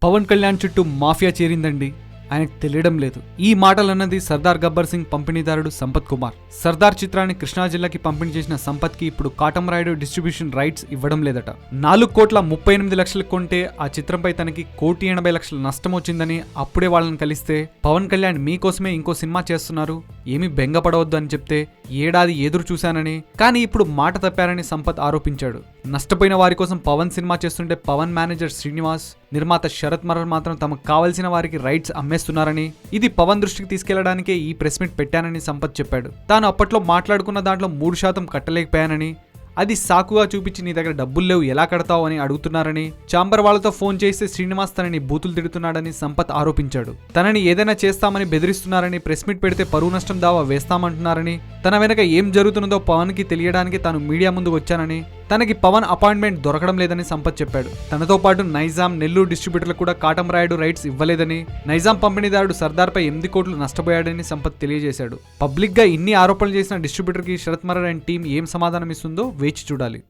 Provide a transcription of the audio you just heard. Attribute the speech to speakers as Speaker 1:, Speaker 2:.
Speaker 1: పవన్ కళ్యాణ్ చుట్టూ మాఫియా చేరిందండి, ఆయనకు తెలియడం లేదు. ఈ మాటలన్నది సర్దార్ గబ్బర్ సింగ్ పంపిణీదారుడు సంపత్ కుమార్. సర్దార్ చిత్రాన్ని కృష్ణా జిల్లాకి పంపిణీ చేసిన సంపత్ కి ఇప్పుడు కాటమరాయుడు డిస్ట్రిబ్యూషన్ రైట్స్ ఇవ్వడం లేదట. 4,38,00,000 కొంటే ఆ చిత్రంపై తనకి 1,80,00,000 నష్టం వచ్చిందని అప్పుడే వాళ్ళని కలిస్తే పవన్ కళ్యాణ్ మీకోసమే ఇంకో సినిమా చేస్తున్నారు, ఏమీ బెంగపడవద్దు అని చెప్తే ఏడాది ఎదురు చూశానని, కానీ ఇప్పుడు మాట తప్పారని సంపత్ ఆరోపించాడు. నష్టపోయిన వారి కోసం పవన్ సినిమా చేస్తుంటే పవన్ మేనేజర్ శ్రీనివాస్, నిర్మాత శరత్ మరర్ మాత్రం తమకు కావలసిన వారికి రైట్స్ అమ్మేస్తున్నారని, ఇది పవన్ దృష్టికి తీసుకెళ్లడానికే ఈ ప్రెస్ మీట్ పెట్టానని సంపత్ చెప్పాడు. తాను అప్పట్లో మాట్లాడుకున్న దాంట్లో 3% కట్టలేకపోయానని, అది సాకుగా చూపించి నీ దగ్గర డబ్బులు లేవు ఎలా కడతావు అని అడుగుతున్నారని, చాంబర్ వాళ్లతో ఫోన్ చేస్తే శ్రీనివాస్ తనని బూతులు తిడుతున్నాడని సంపత్ ఆరోపించాడు. తనని ఏదైనా చేస్తామని బెదిరిస్తున్నారని, ప్రెస్ మీట్ పెడితే పరువు నష్టం దావా వేస్తామంటున్నారని, తన వెనక ఏం జరుగుతున్నదో పవన్ కి తెలియడానికి తాను మీడియా ముందు వచ్చానని, తనకి పవన్ అపాయింట్మెంట్ దొరకడం లేదని సంపత్ చెప్పాడు. తనతో పాటు నైజాం, నెల్లూరు డిస్ట్రిబ్యూటర్లు కూడా కాటమరాయుడు రైట్స్ ఇవ్వలేదని, నైజాం పంపిణీదారుడు సర్దార్పై 8 కోట్లు నష్టపోయాడని సంపత్ తెలియజేశాడు. పబ్లిక్ గా ఇన్ని ఆరోపణలు చేసిన డిస్ట్రిబ్యూటర్ కి శరత్ మరర్ అండ్ టీం ఏం సమాధానం ఇస్తుందో వేచి చూడాలి.